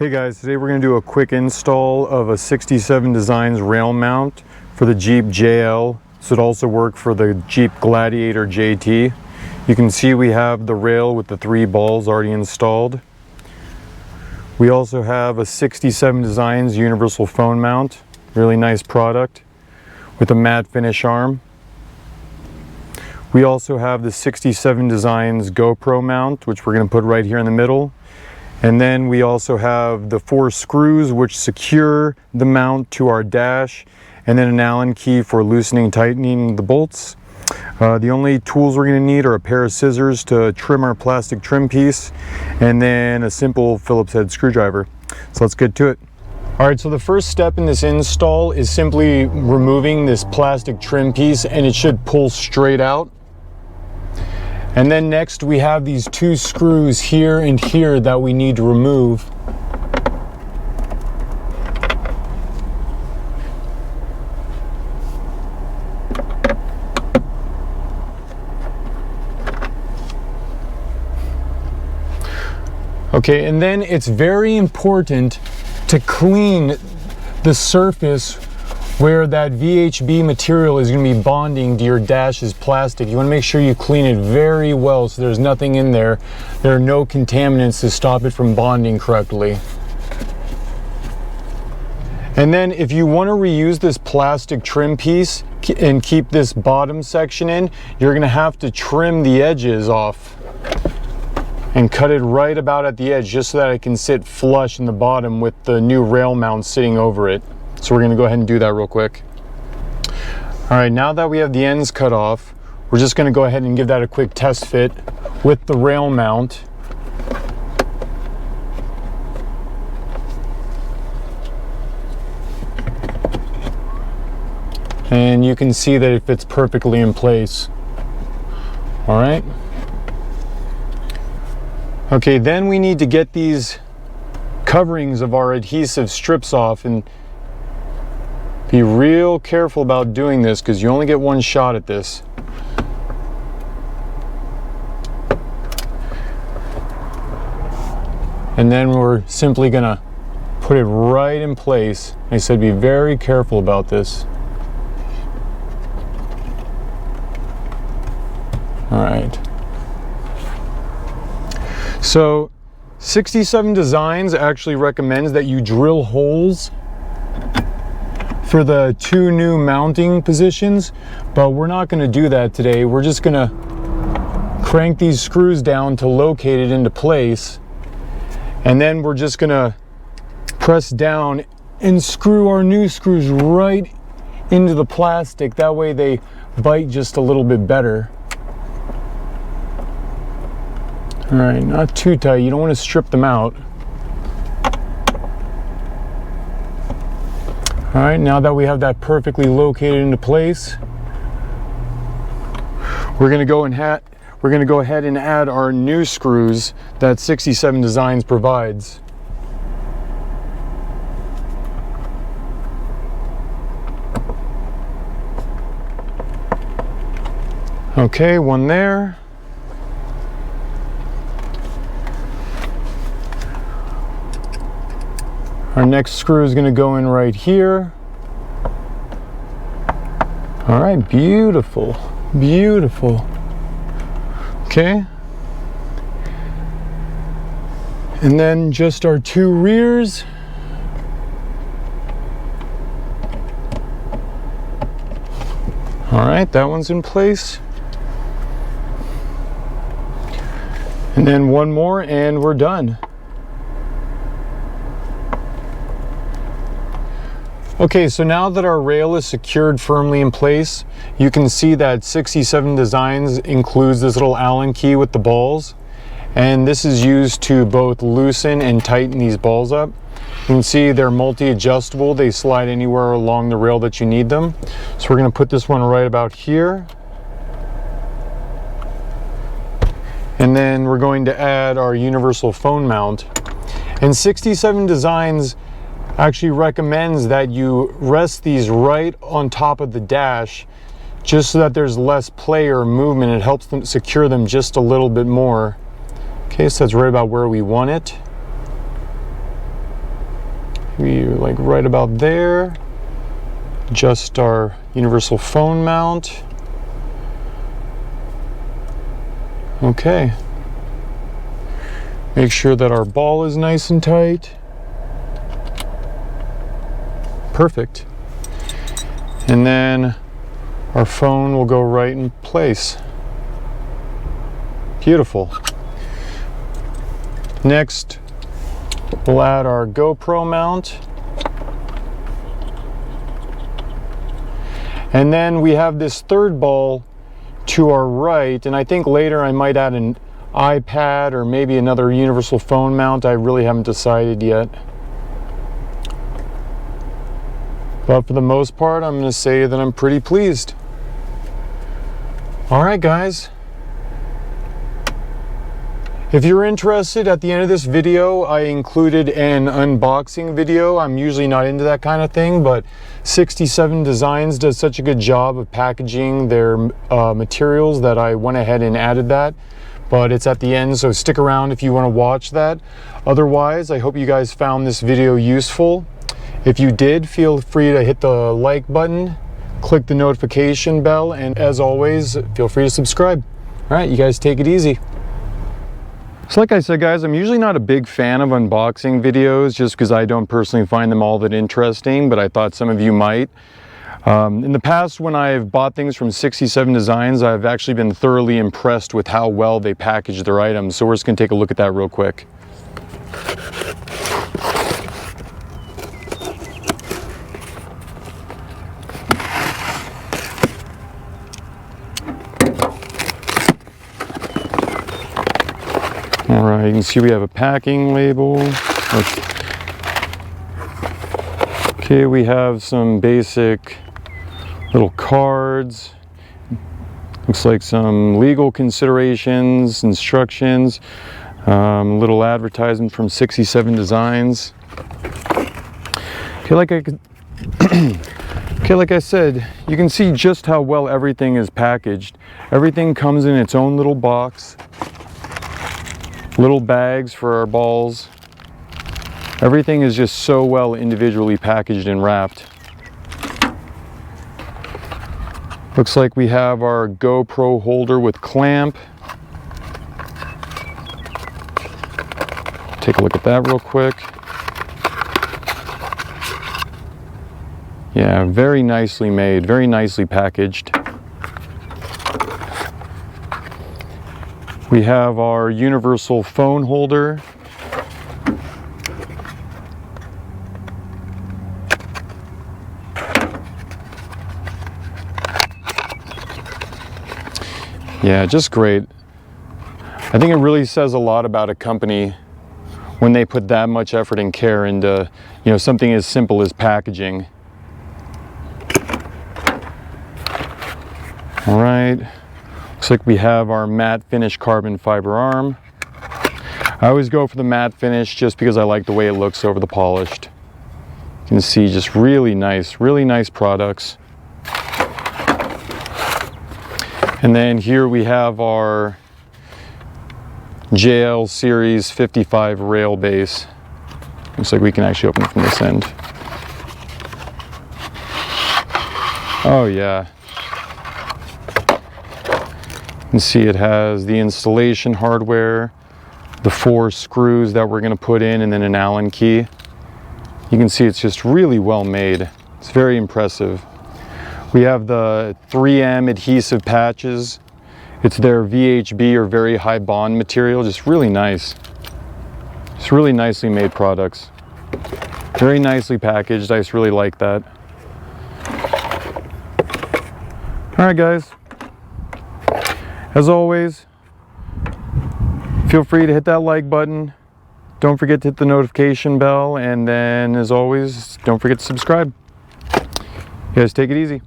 Hey guys, today we're going to do a quick install of a 67 Designs rail mount for the Jeep JL. This would also work for the Jeep Gladiator JT. You can see we have the rail with the 3 balls already installed. We also have a 67 Designs universal phone mount, really nice product with a matte finish arm. We also have the 67 Designs GoPro mount, which we're going to put right here in the middle. And then we also have the 4 screws which secure the mount to our dash, and then an Allen key for loosening and tightening the bolts. The only tools we're going to need are a pair of scissors to trim our plastic trim piece, and then a simple Phillips head screwdriver. So let's get to it. Alright, so the first step in this install is simply removing this plastic trim piece, and it should pull straight out. And then next we have these 2 screws here and here that we need to remove. Okay, and then it's very important to clean the surface where that VHB material is going to be bonding to your dash's plastic. You want to make sure you clean it very well so there's nothing in there. There are no contaminants to stop it from bonding correctly. And then if you want to reuse this plastic trim piece and keep this bottom section in, you're going to have to trim the edges off and cut it right about at the edge just so that it can sit flush in the bottom with the new rail mount sitting over it. So we're going to go ahead and do that real quick. Alright, now that we have the ends cut off, we're just going to go ahead and give that a quick test fit with the rail mount. And you can see that it fits perfectly in place. Alright. Okay, then we need to get these coverings of our adhesive strips off, and be real careful about doing this because you only get one shot at this. And then we're simply gonna put it right in place. I said be very careful about this. All right. So 67 Designs actually recommends that you drill holes for the 2 new mounting positions, but we're not going to do that today. We're just going to crank these screws down to locate it into place, and then we're just going to press down and screw our new screws right into the plastic. That way they bite just a little bit better. All right, not too tight. You don't want to strip them out. All right, now that we have that perfectly located into place, we're going to go ahead and add our new screws that 67 Designs provides. Okay, one there. Our next screw is going to go in right here. All right, beautiful, beautiful. Okay. And then just our 2 rears. All right, that one's in place. And then one more and we're done. Okay, so now that our rail is secured firmly in place, you can see that 67 Designs includes this little Allen key with the balls, and this is used to both loosen and tighten these balls up. You can see they're multi-adjustable. They slide anywhere along the rail that you need them. So we're going to put this one right about here. And then we're going to add our universal phone mount. And 67 Designs actually recommends that you rest these right on top of the dash just so that there's less play or movement. It helps them secure them just a little bit more. Okay, so that's right about where we want it. maybe like right about there. Adjust our universal phone mount. Okay. Make sure that our ball is nice and tight. Perfect. And then our phone will go right in place. Beautiful. Next, we'll add our GoPro mount. And then we have this third ball to our right, and I think later I might add an iPad or maybe another universal phone mount. I really haven't decided yet. But for the most part, I'm going to say that I'm pretty pleased. All right, guys. If you're interested, at the end of this video, I included an unboxing video. I'm usually not into that kind of thing, but 67 Designs does such a good job of packaging their materials that I went ahead and added that. But it's at the end, so stick around if you want to watch that. Otherwise, I hope you guys found this video useful. If you did, feel free to hit the like button, click the notification bell, and as always, feel free to subscribe. All right, you guys take it easy. So like I said, guys, I'm usually not a big fan of unboxing videos just because I don't personally find them all that interesting, but I thought some of you might. In the past, when I've bought things from 67 Designs, I've actually been thoroughly impressed with how well they package their items. So we're just going to take a look at that real quick. All right, you can see we have a packing label. Okay, we have some basic little cards. Looks like some legal considerations, instructions, little advertisement from 67 Designs. Okay, like I said, you can see just how well everything is packaged. Everything comes in its own little box. Little bags for our balls. Everything is just so well individually packaged and wrapped. Looks like we have our GoPro holder with clamp. Take a look at that real quick. Yeah, very nicely made, very nicely packaged. We have our universal phone holder. Yeah, just great. I think it really says a lot about a company when they put that much effort and care into, something as simple as packaging. All right. Looks like we have our matte finish carbon fiber arm. I always go for the matte finish just because I like the way it looks over the polished. You can see just really nice products. And then here we have our JL Series 55 rail base. Looks like we can actually open it from this end. Oh yeah. You can see it has the installation hardware, the 4 screws that we're going to put in, and then an Allen key. You can see it's just really well made. It's very impressive. We have the 3M adhesive patches. It's their VHB or very high bond material, just really nice. It's really nicely made products. Very nicely packaged. I just really like that. All right, guys. As always, feel free to hit that like button. Don't forget to hit the notification bell. And then, as always, don't forget to subscribe. You guys take it easy.